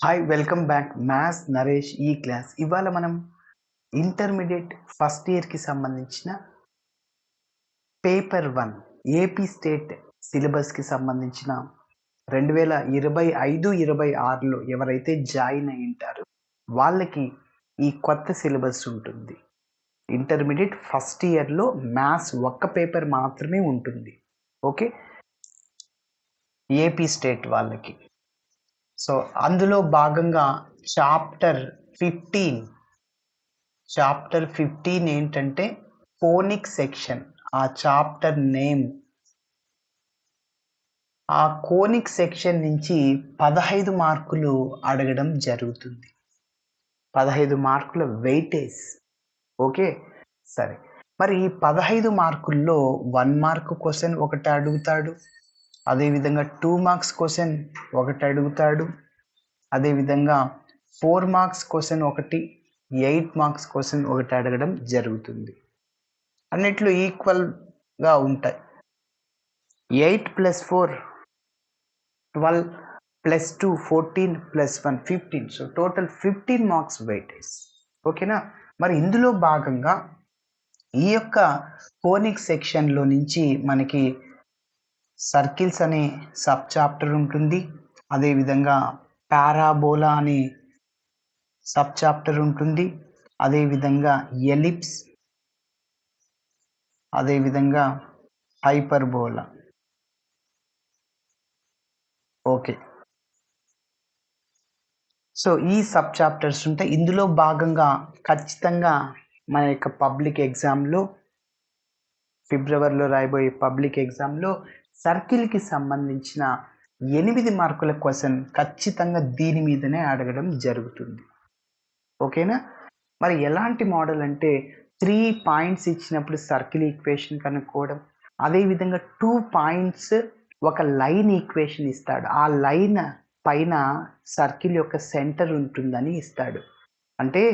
Hi welcome back maths Naresh ఈ class. ఇవాళ మనం ఇంటర్మీడియట్ ఫస్ట్ ఇయర్కి సంబంధించిన పేపర్ 1 ఏపీ స్టేట్ సిలబస్కి సంబంధించిన 2025-26లో ఎవరైతే జాయిన్ అయి ఉంటారో వాళ్ళకి ఈ కొత్త సిలబస్ ఉంటుంది. ఇంటర్మీడియట్ ఫస్ట్ ఇయర్లో మ్యాథ్స్ ఒక్క పేపర్ మాత్రమే ఉంటుంది. ఓకే, ఏపీ స్టేట్ వాళ్ళకి. సో అందులో భాగంగా చాప్టర్ 15 ఏంటంటే ఫోనిక్ సెక్షన్. ఆ చాప్టర్ నేమ్. ఆ కోనిక్ సెక్షన్ నుంచి 15 మార్కులు అడగడం జరుగుతుంది. 15 మార్కుల వెయిటేజ్. ఓకే, సరే. మరి ఈ 15 మార్కుల్లో 1 మార్క్ క్వశ్చన్ ఒకటి అడుగుతాడు, అదేవిధంగా 2 మార్క్స్ క్వశ్చన్ ఒకటి అడుగుతాడు, అదేవిధంగా 4 మార్క్స్ క్వశ్చన్ ఒకటి, 8 మార్క్స్ క్వశ్చన్ ఒకటి అడగడం జరుగుతుంది. అన్నిట్లో ఈక్వల్గా ఉంటాయి. 8 + 4 12 + 2 14 + 1 15. So total 15 marks weightage. ఓకేనా. మరి ఇందులో భాగంగా ఈ యొక్క కోనిక్ సెక్షన్లో నుంచి మనకి సర్కిల్స్ అనే సబ్ చాప్టర్ ఉంటుంది, అదేవిధంగా పారాబోలా అనే సబ్ చాప్టర్ ఉంటుంది, అదేవిధంగా ఎలిప్స్, అదేవిధంగా హైపర్బోలా. ఓకే, సో ఈ సబ్ చాప్టర్స్ ఉంటాయి. ఇందులో భాగంగా ఖచ్చితంగా మన యొక్క పబ్లిక్ ఎగ్జామ్లో, ఫిబ్రవరిలో రాయబోయే పబ్లిక్ ఎగ్జామ్లో సర్కిల్కి సంబంధించిన 8 మార్కుల క్వశ్చన్ ఖచ్చితంగా దీని మీదనే అడగడం జరుగుతుంది. ఓకేనా. మరి ఎలాంటి మోడల్ అంటే 3 పాయింట్స్ ఇచ్చినప్పుడు సర్కిల్ ఈక్వేషన్ కనుక్కోవడం, అదేవిధంగా 2 పాయింట్స్ ఒక లైన్ ఈక్వేషన్ ఇస్తాడు, ఆ లైన్ పైన సర్కిల్ యొక్క సెంటర్ ఉంటుందని ఇస్తాడు. అంటే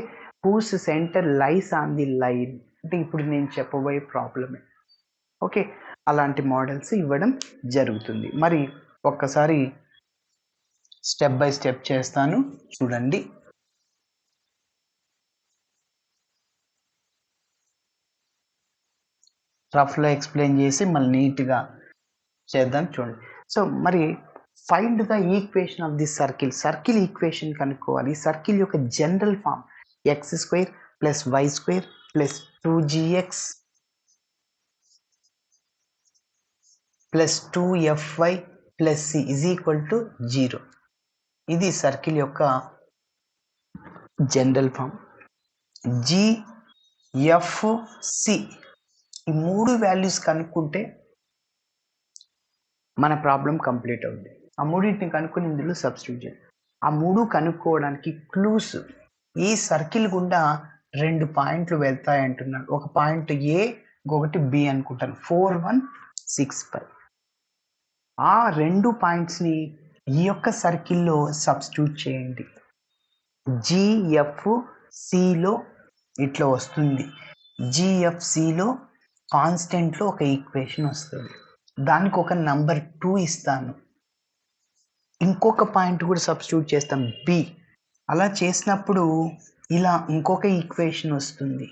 who's center lies on the line అంటే ఇప్పుడు నేను చెప్పబోయే ప్రాబ్లమే. ఓకే, అలాంటి మోడల్స్ ఇవ్వడం జరుగుతుంది. మరి ఒక్కసారి స్టెప్ బై స్టెప్ చేస్తాను, చూడండి. రఫ్లో ఎక్స్ప్లెయిన్ చేసి మళ్ళీ నీట్గా చేద్దాం, చూడండి. సో మరి find the equation of the circle. Circle equation కనుక్కోవాలి. సర్కిల్ యొక్క general form x² + y² + 2gx + 2fy + c = 0. ఇది సర్కిల్ యొక్క జనరల్ ఫామ్. gfc ఈ 3 వాల్యూస్ కనుక్కుంటే మన ప్రాబ్లం కంప్లీట్ అవుతుంది. ఆ మూడింటిని కనుక్కొని ఇందులో సబ్స్టిట్యూట్ చేయాలి. ఆ 3 కనుక్కోవడానికి క్లూస్. ఈ సర్కిల్ గుండా 2 పాయింట్లు వెళ్తాయి అంటున్నాడు. ఒక పాయింట్ ఏ, ఇంకొకటి బి అనుకుంటాను. 4 1 6 5. ఆ 2 పాయింట్స్ని ఈ యొక్క సర్కిల్లో సబ్స్టిట్యూట్ చేయండి. జిఎఫ్సిలో ఇట్లా వస్తుంది. జిఎఫ్సిలో కాన్స్టెంట్లో ఒక ఈక్వేషన్ వస్తుంది, దానికి ఒక నంబర్ 2 ఇస్తాను. ఇంకొక పాయింట్ కూడా సబ్స్టిట్యూట్ చేస్తాం, బి. అలా చేసినప్పుడు ఇలా ఇంకొక ఈక్వేషన్ వస్తుంది.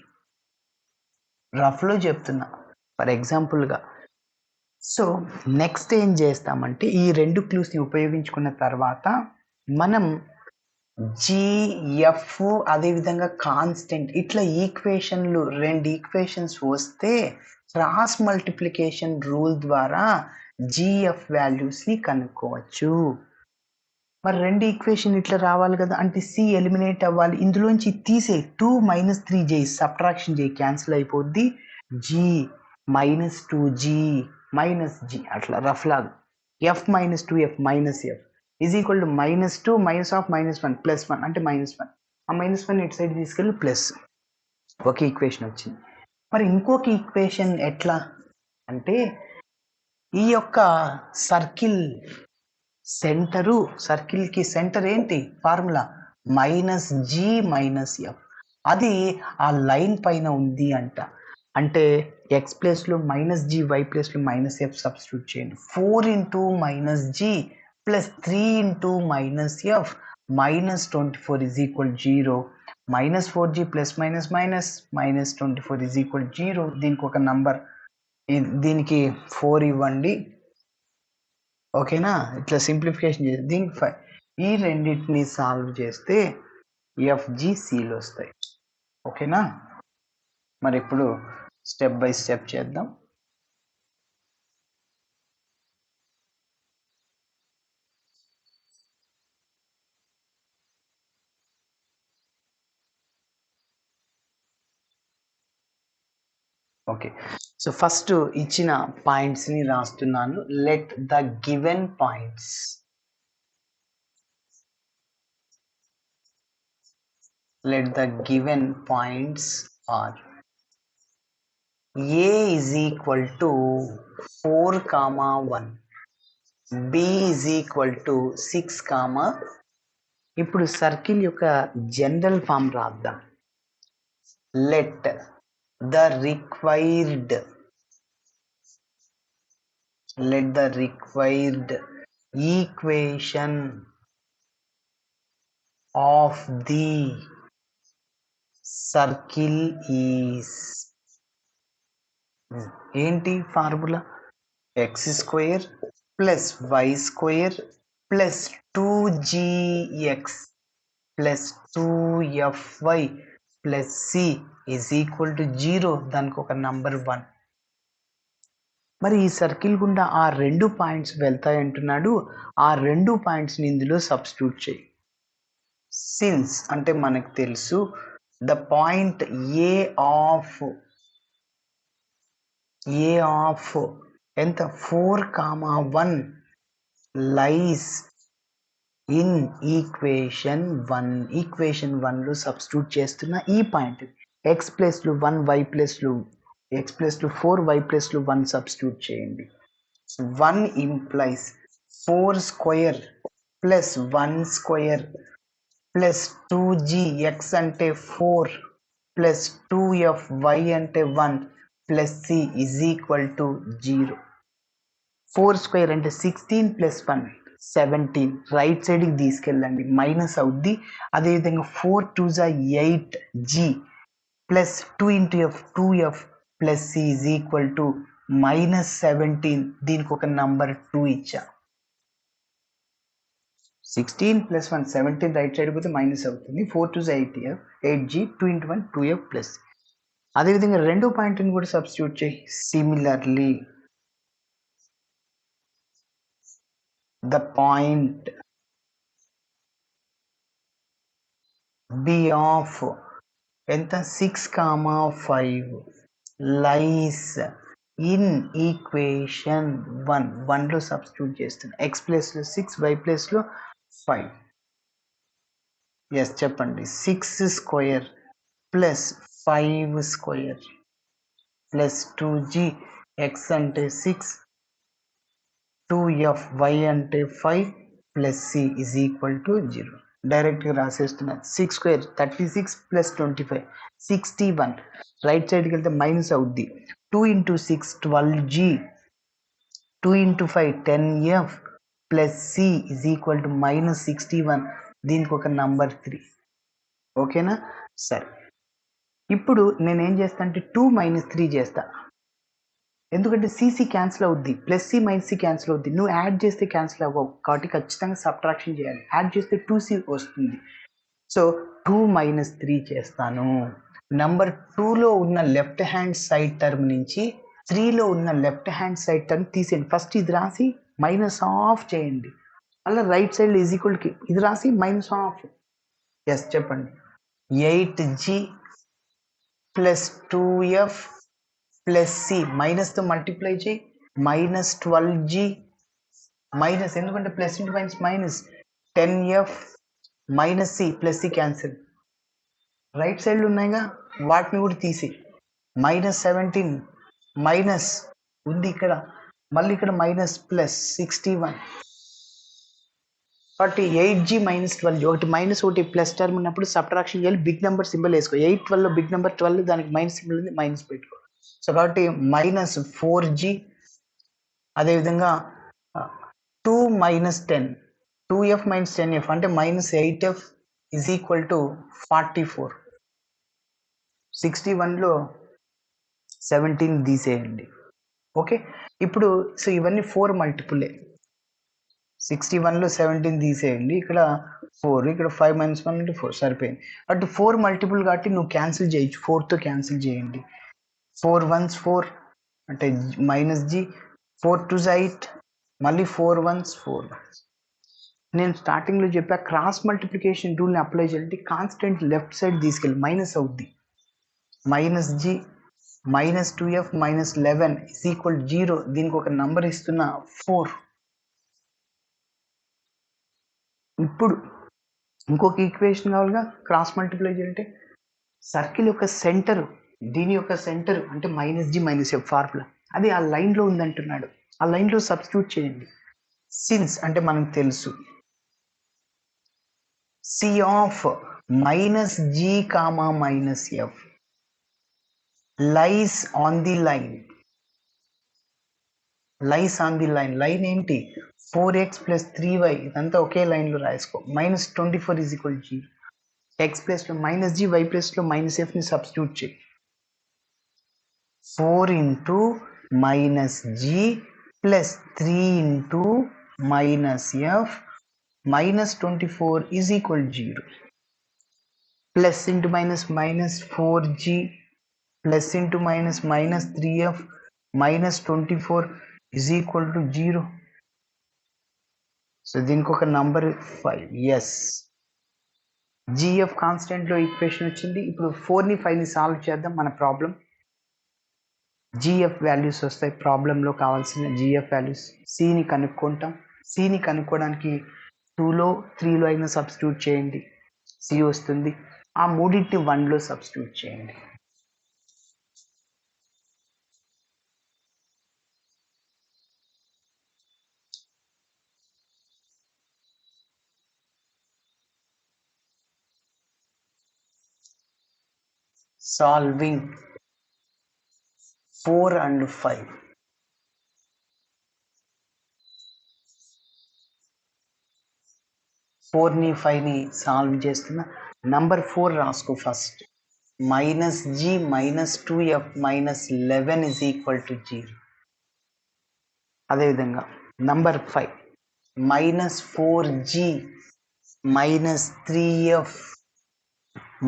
రఫ్లో చెప్తున్నా, ఫర్ ఎగ్జాంపుల్గా. సో నెక్స్ట్ ఏం చేస్తామంటే ఈ 2 క్లూస్ని ఉపయోగించుకున్న తర్వాత మనం జిఎఫ్ అదేవిధంగా కాన్స్టెంట్ ఇట్లా ఈక్వేషన్లు 2 ఈక్వేషన్స్ వస్తే క్రాస్ మల్టిప్లికేషన్ రూల్ ద్వారా జిఎఫ్ వాల్యూస్ని కనుక్కోవచ్చు. మరి 2 ఈక్వేషన్ ఇట్లా రావాలి కదా, అంటే సి ఎలిమినేట్ అవ్వాలి. ఇందులోంచి తీసే 2 - 3 చేయి, సబ్ట్రాక్షన్ చేయి, క్యాన్సిల్ అయిపోద్ది. జి -2g -g అట్లా రఫ్ లాగా. f - 2f -f = -2 -1 +1 అంటే -1. ఆ -1 ఇటు సైడ్ తీసుకెళ్ళి ప్లస్. ఒక ఈక్వేషన్ వచ్చింది. మరి ఇంకొక ఈక్వేషన్ ఎట్లా అంటే ఈ యొక్క సర్కిల్కి సెంటర్ ఏంటి ఫార్ములా -g -f. అది ఆ లైన్ పైన ఉంది అంట. అంటే x ప్లేస్లో -g, y ప్లేస్లో -f సబ్స్టిట్యూట్ చేయండి. 4 × -g + 3 × -f -24 is equal 0. -4g plus minus minus -24 is equal 0. దీనికి ఒక నంబర్, దీనికి 4 ఇవ్వండి. ఓకేనా? ఇట్లా సింప్లిఫికేషన్ చేసి దీనికి 5. ఈ రెండింటిని సాల్వ్ చేస్తే FGCలు వస్తాయి. ఓకేనా? మరి ఇప్పుడు స్టెప్ బై స్టెప్ చేద్దాం. ఓకే, సో ఫస్ట్ ఇచ్చిన పాయింట్స్ని రాస్తున్నాను. Let the given points are A is equal to 4, 1, B is equal to 6, ఇప్పుడు సర్కిల్ యొక్క జనరల్ ఫామ్ రాద్దాం. Let the required equation of the circle is, ఏంటి formula? x² plus y² plus 2gx plus 2fy plus c is equal to 0. దానికి ఒక number 1. మరి ఈ circle గుండా ఆ 2 పాయింట్స్ వెళ్తాయి అంటున్నాడు. ఆ 2 పాయింట్స్ని ఇందులో సబ్స్టిట్యూట్ చేయి. సిన్స్ అంటే మనకు తెలుసు ద పాయింట్ ఏ ఆఫ్ ఎంత 4, 1 లైస్ ఇన్ ఈక్వేషన్ 1. ఈక్వేషన్ 1లో సబ్స్టిట్యూట్ చేస్తున్న ఈ పాయింట్ x ప్లస్లు 1 y ప్లస్లు x ప్లస్లు 4 y ప్లస్లు 1 సబ్స్టిట్యూట్ చేయండి. 1 implies 4² plus 1² plus 2g x అంటే 4 ప్లస్ 2f y అంటే 1 plus c is equal to 0. 4² అంటే 16 ప్లస్ 1 17. రైట్ సైడ్కి తీసుకెళ్ళండి, మైనస్ అవుద్ది. అదేవిధంగా 4 2s 8g plus 2 into f 2f plus c is equal to -17. దీనికి ఒక నంబర్ 2 ఇచ్చా. 16 ప్లస్ 1 17 రైట్ సైడ్ పోతే మైనస్ అవుతుంది. 4 2s 8g 2 into 1 2f plus. అదేవిధంగా రెండో పాయింట్ని కూడా సబ్స్టిట్యూట్ చేయి. Similarly the point B of ఎంత 6, 5 lies in equation 1లో సబ్స్టిట్యూట్ చేస్తున్నా. x ప్లేస్లో 6, y ప్లేస్లో 5. ఎస్ చెప్పండి. 6² ప్లస్ 5² ప్లస్ 2g x అంటే 6 2f y అంటే 5 plus c is equal to 0. డైరెక్ట్గా రాసేస్తున్నాను. 6² 36 ప్లస్ 25 61. రైట్ సైడ్కి వెళ్తే మైనస్ అవుద్ది. 2 into 6 12g 2 into 5 10f plus c is equal to -61. దీనికి ఒక నంబర్ 3. ఓకేనా? సరే, ఇప్పుడు నేనేం చేస్తా అంటే 2 - 3 చేస్తా. ఎందుకంటే సిసి క్యాన్సిల్ అవుద్ది, plus c minus c cancel అవుద్ది. నువ్వు యాడ్ చేస్తే క్యాన్సిల్ అవ్వవు కాబట్టి ఖచ్చితంగా సబ్ట్రాక్షన్ చేయాలి. యాడ్ చేస్తే 2c వస్తుంది. సో 2 - 3 చేస్తాను. నంబర్ 2లో ఉన్న లెఫ్ట్ హ్యాండ్ సైడ్ టర్మ్ నుంచి 3లో ఉన్న లెఫ్ట్ హ్యాండ్ సైడ్ టర్మ్ తీసేయండి. ఫస్ట్ ఇది రాసి మైనస్ ఆఫ్ చేయండి. అలా రైట్ సైడ్ ఈజ్ ఈక్వల్ కి ఇది రాసి మైనస్ ఆఫ్. ఎస్ చెప్పండి. 8g plus 2f plus C మైనస్తో మల్టిప్లై చేయి. -12g మైనస్, ఎందుకంటే plus into minus minus 10f minus C plus C cancel. Right సైడ్లో ఉన్నాయిగా వాటిని కూడా తీసి -17 మైనస్ ఉంది ఇక్కడ, మళ్ళీ ఇక్కడ మైనస్ ప్లస్ 61 కాబట్టి 8g - 12 ఒకటి మైనస్ ఒకటి ప్లస్ టర్మ్ ఉన్నప్పుడు సబ్ట్రాక్షన్ చేయాలి. బిగ్ నెంబర్ సింబల్ వేసుకో. 8 12లో బిగ్ నెంబర్ 12 దానికి మైనస్ సింబల్ ఉంది, మైనస్ పెట్టుకో. సో కాబట్టి -4g అదేవిధంగా 2 - 10 2f minus 10f అంటే minus 8f is equal to 44. 61లో 17 తీసేయండి. ఓకే, ఇప్పుడు సో ఇవన్నీ 4 మల్టిపులే. 61లో 17 తీసేయండి, ఇక్కడ 4, ఇక్కడ 5 minus 1 అంటే 4 సరిపోయింది. అటు 4 మల్టిపుల్ కాబట్టి నువ్వు క్యాన్సిల్ చేయొచ్చు, 4తో క్యాన్సిల్ చేయండి. 4 1s 4 అంటే మైనస్ జీ, 4 2s 8, మళ్ళీ 4 1s 4. నేను స్టార్టింగ్లో చెప్పా క్రాస్ మల్టిప్లికేషన్ రూల్ని అప్లై చేయాలంటే కాన్స్టెంట్ లెఫ్ట్ సైడ్ తీసుకెళ్ళి మైనస్ అవుద్ది. Minus g minus 2f minus 11 is equal 0. దీనికి ఒక నంబర్ ఇస్తున్నా 4. ఇప్పుడు ఇంకొక ఈక్వేషన్ కావాలిగా క్రాస్ మల్టిప్లై చేయాలంటే సర్కిల్ యొక్క సెంటర్, దీని యొక్క సెంటర్ అంటే minus g minus f formula అది ఆ లైన్లో ఉందంటున్నాడు. ఆ లైన్లో సబ్స్టిట్యూట్ చేయండి. సిన్స్ అంటే మనకు తెలుసు c of minus g comma minus f lies on the line. Lies on the line, line ఏంటి 4x ప్లస్ 3y, ఇదంతా ఒకే లైన్లో రాసుకో. Minus 24 is equal 0. ఎక్స్ ప్లస్లో మైనస్ జీ, వై ప్లస్లో మైనస్ ఎఫ్ని సబ్స్టిట్యూట్ చేయి. 4 into minus g plus 3 into minus f minus 24 is equal 0. Plus into minus minus 4g plus into minus minus 3f minus 24 is equal to 0. So దీనికి ఒక number 5. Yes, GF కాన్స్టెంట్లో equation వచ్చింది. ఇప్పుడు 4ని 5ని solve చేద్దాం. మన problem GF values వస్తాయి. ప్రాబ్లంలో కావాల్సిన జిఎఫ్ వాల్యూస్ సిని కనుక్కుంటాం. సిని కనుక్కోవడానికి 2లో 3లో అయినా సబ్స్టిట్యూట్ చేయండి, సి వస్తుంది. ఆ మూడింటిని 1లో సబ్స్టిట్యూట్ చేయండి. Solving 4 and 5. 4ని 5ని సాల్వ్ చేస్తున్నా. నంబర్ 4 రాసుకో first. Minus g minus 2f minus 11 is equal to 0. అదేవిధంగా number 5 minus 4g minus 3f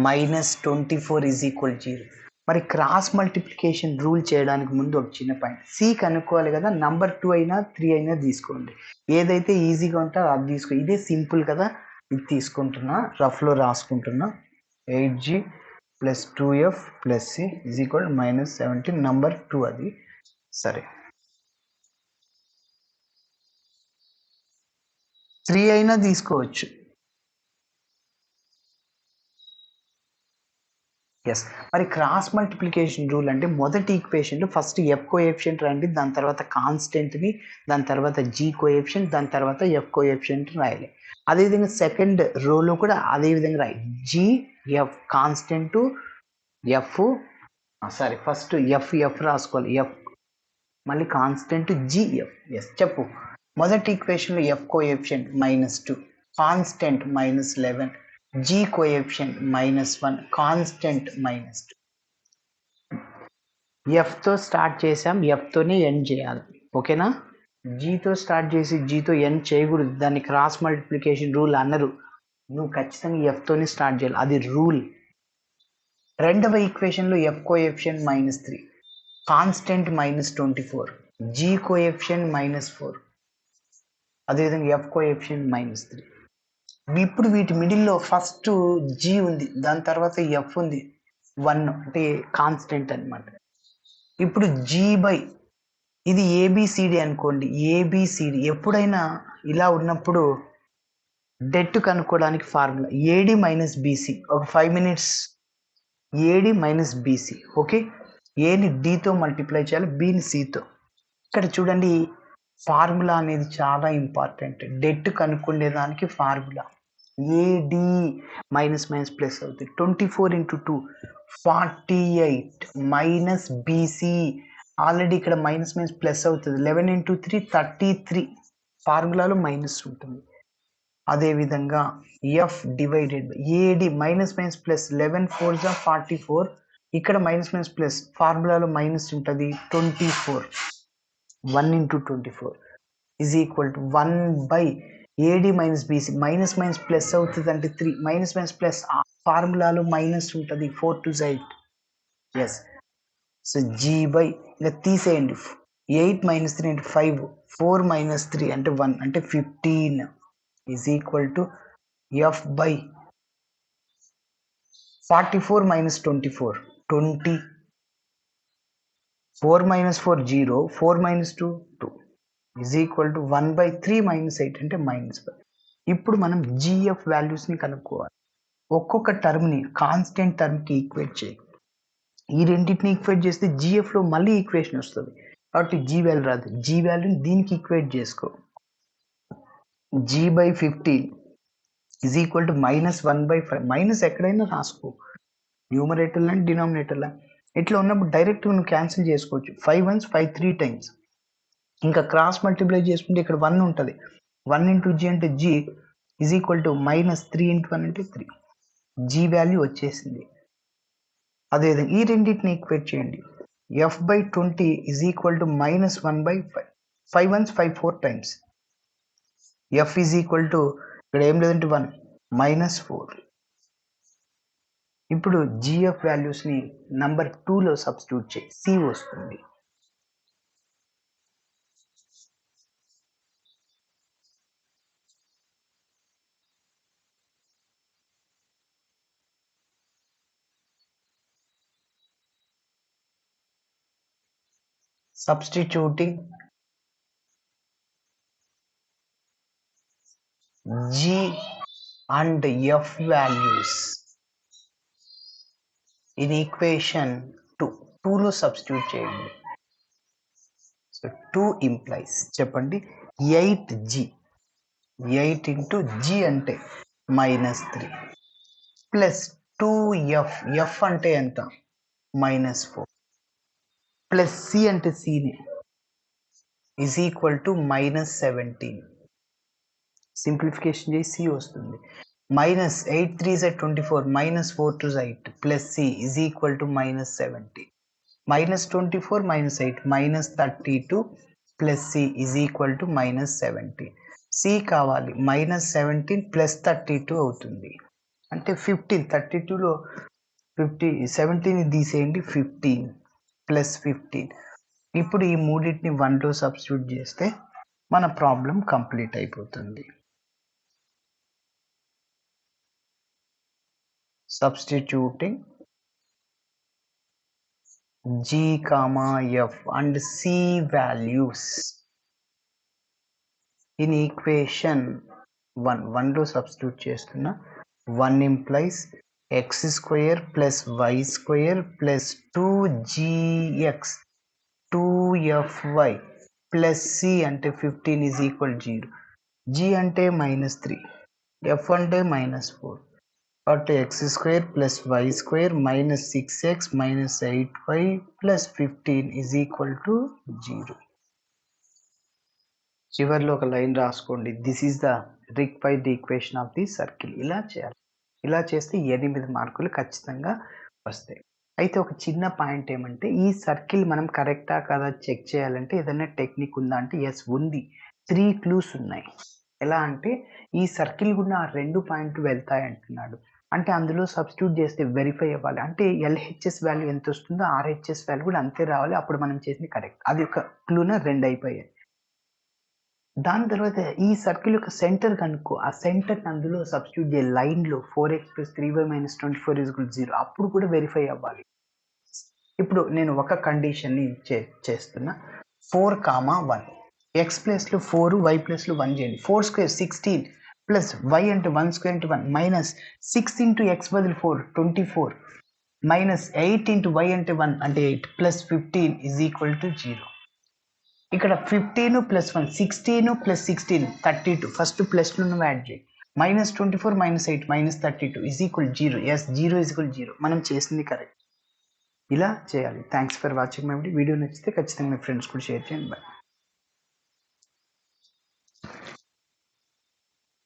minus 24 is equal 0. మరి క్రాస్ మల్టిప్లికేషన్ రూల్ చేయడానికి ముందు ఒక చిన్న పాయింట్, సి కనుక్కోవాలి కదా. నంబర్ 2 అయినా 3 అయినా తీసుకోండి, ఏదైతే ఈజీగా ఉంటుందో అది తీసుకో. ఇదే సింపుల్ కదా, ఇది తీసుకుంటున్నా, రఫ్లో రాసుకుంటున్నా. 8g plus 2f plus c is equal minus 17. Number 2 అది. సరే, 3 అయినా తీసుకోవచ్చు. ఎస్, మరి క్రాస్ మల్టిప్లికేషన్ రూల్ అంటే మొదటి ఈక్వేషన్లో ఫస్ట్ ఎఫ్ కోఎఫిషియంట్ రాయండి, దాని తర్వాత కాన్స్టెంట్ని, దాని తర్వాత జీ కోఎఫిషియంట్, దాని తర్వాత ఎఫ్ కోఎఫిషియంట్ రాయాలి. అదేవిధంగా సెకండ్ రోలో కూడా అదేవిధంగా రాయి. GF constant F, sorry first F రాసుకోవాలి, ఎఫ్ మళ్ళీ కాన్స్టెంట్ జిఎఫ్. ఎస్, చెప్పు. మొదటి ఈక్వేషన్లో F coefficient -2, constant -11, G coefficient -1, constant -2. ఎఫ్తో స్టార్ట్ చేసాం, ఎఫ్తోనే ఎండ్ చేయాలి. ఓకేనా? జీతో స్టార్ట్ చేసి జీతో ఎండ్ చేయకూడదు, దాన్ని క్రాస్ మల్టిప్లికేషన్ రూల్ అన్నారు. నువ్వు ఖచ్చితంగా ఎఫ్తోనే స్టార్ట్ చేయాలి, అది రూల్. రెండవ ఈక్వేషన్లో F coefficient -3, constant -24, G coefficient -4, అదేవిధంగా ఎఫ్ కోఎఫిషియంట్ -3. ఇప్పుడు వీటి మిడిల్లో ఫస్ట్ జీ ఉంది, దాని తర్వాత ఎఫ్ ఉంది, 1 అంటే కాన్స్టెంట్ అనమాట. ఇప్పుడు జీ బై ఇది ఏబిసిడి అనుకోండి. ఏబిసిడి ఎప్పుడైనా ఇలా ఉన్నప్పుడు డెట్ కనుక్కోవడానికి ఫార్ములా ఏడి మైనస్ బీసీ. ఒక 5 minutes AD minus BC. Okay, ఏని డితో మల్టిప్లై చేయాలి, బిని సితో. ఇక్కడ చూడండి, ఫార్ములా అనేది చాలా ఇంపార్టెంట్. డెట్ కనుక్కునేదానికి formula AD minus minus plus అవుతుంది. 24 × 2 48 మైనస్ బీసీ. ఆల్రెడీ ఇక్కడ మైనస్ మైనస్ ప్లస్ అవుతుంది. 11 × 3 33. ఫార్ములాలో మైనస్ ఉంటుంది. అదేవిధంగా F divided by AD minus minus plus 11 4 జా 44, ఇక్కడ మైనస్ మైనస్ ప్లస్ ఫార్ములాలో మైనస్ ఉంటుంది 24, 1 into 24 is equal to 1 by a d minus b c, minus minus plus అవుతుంది అంటే 3, మైనస్ మైనస్ ప్లస్ ఫార్ములాలో మైనస్ ఉంటుంది 4 to 8, yes. So g by ఇలా తీసేయండి, 8 minus 3 అంటే 5, 4 minus 3 అంటే 1 అంటే 15 is equal to f by 44 minus 24, 20, 4 minus 4 0, 4 minus 2 2 is equal to 1 by 3 minus 8 అంటే మైనస్ 5. ఇప్పుడు మనం జిఎఫ్ వాల్యూస్ని కనుక్కోవాలి. ఒక్కొక్క టర్మ్ని కాన్స్టెంట్ టర్మ్కి ఈక్వేట్ చేయి. ఈ రెండింటిని ఈక్వేట్ చేస్తే జిఎఫ్లో మళ్ళీ ఈక్వేషన్ వస్తుంది, కాబట్టి జీ వాల్యూ రాదు. జీ వాల్యూని దీనికి ఈక్వేట్ చేసుకో. G by 15 is equal to -1/5. Minus ఎక్కడైనా రాసుకో, న్యూమరేటర్లో అండ్ డినామినేటర్లో. ఇట్లా ఉన్నప్పుడు డైరెక్ట్గా నువ్వు క్యాన్సిల్ చేసుకోవచ్చు. 5 1s 5 3 times. ఇంకా క్రాస్ మల్టిప్లై చేసుకుంటే ఇక్కడ 1 ఉంటుంది. 1 into g అంటే g is equal to -3 into 1 అంటే 3. జీ వాల్యూ వచ్చేసింది. అదేవిధంగా ఈ రెండింటిని ఈక్వేట్ చేయండి. F by 20 is equal to -1/5. 5 1s 5 4 times. F is equal to ఇక్కడ ఏం లేదంటే 1 -4. ఇప్పుడు జిఎఫ్ వాల్యూస్ని నంబర్ 2లో సబ్స్టిట్యూట్ చేయి, సి వస్తుంది. Substituting G and F values in equation 2లో సబ్స్టిట్యూట్ చేయండి. సో 2 implies చెప్పండి 8G, 8 into G అంటే -3 ప్లస్ 2F, F అంటే ఎంత -4 ప్లస్ సి అంటే సిని ఈజ్ ఈక్వల్ టు -17. సింప్లిఫికేషన్ చేసి సి వస్తుంది. -8 3s 24, -4 2s 8 plus c is equal to -17. -24 -8 -32 plus c is equal to -17. C కావాలి, -17 ప్లస్ 32 అవుతుంది అంటే 15. 32లో 17 తీసేయండి, 15 ప్లస్ 15. ఇప్పుడు ఈ మూడింటిని 1లో సబ్స్టిట్యూట్ చేస్తే మన ప్రాబ్లం కంప్లీట్ అయిపోతుంది. Substituting G, F and C values in equation 1లో సబ్స్టిట్యూట్ చేస్తున్నా. 1 implies x square plus y square plus 2gx 2fy plus c అంటే 15 is equal 0. g అంటే -3, f అంటే -4, కాబట్టి x square plus y square minus 6x minus 8y plus 15 is equal to 0. చివరిలో ఒక line రాసుకోండి, this is the required equation of the circle. ఇలా చేయాలి. ఇలా చేస్తే 8 మార్కులు ఖచ్చితంగా వస్తాయి. అయితే ఒక చిన్న పాయింట్ ఏమంటే, ఈ సర్కిల్ మనం కరెక్టా కదా చెక్ చేయాలంటే ఏదైనా టెక్నిక్ ఉందా అంటే ఎస్ ఉంది. 3 క్లూస్ ఉన్నాయి. ఎలా అంటే ఈ సర్కిల్ గుండా ఆ 2 పాయింట్లు వెళ్తాయి అంటున్నాడు. అంటే అందులో సబ్స్టిట్యూట్ చేస్తే వెరిఫై అవ్వాలి. అంటే ఎల్హెచ్ఎస్ వాల్యూ ఎంత వస్తుందో ఆర్హెచ్ఎస్ వాల్యూ కూడా అంతే రావాలి. అప్పుడు మనం చేసింది కరెక్ట్. అది ఒక క్లూన 2 అయిపోయాయి. దాని తర్వాత ఈ సర్కిల్ యొక్క సెంటర్ కనుక్కో. ఆ సెంటర్ అందులో సబ్స్టిట్యూట్ చేయాలి. లైన్లో 4x + 3y - 24 = 0. అప్పుడు కూడా వెరిఫై అవ్వాలి. ఇప్పుడు నేను ఒక కండిషన్ని చేస్తున్నా. 4, 1. x ప్లేస్లో 4, y ప్లేస్లో 1 చేయండి. 4 square 16 ప్లస్ y అంటే 1 square అంటే 1 మైనస్ 6 into x బదులు 4 24 మైనస్ 8 into y అంటే 1 అంటే 8 ప్లస్ 15 is equal to 0. ఇక్కడ 15 ప్లస్ 1 16 ప్లస్ 16 32. ఫస్ట్ ప్లస్లో యాడ్ చేయి. -24 -8 -32 is equal 0. Yes 0 is equal 0. మనం చేసింది కరెక్ట్. ఇలా చేయాలి. Thanks for watching my video. నచ్చితే ఖచ్చితంగా మీ ఫ్రెండ్స్ కూడా షేర్ చేయండి. బాయ్.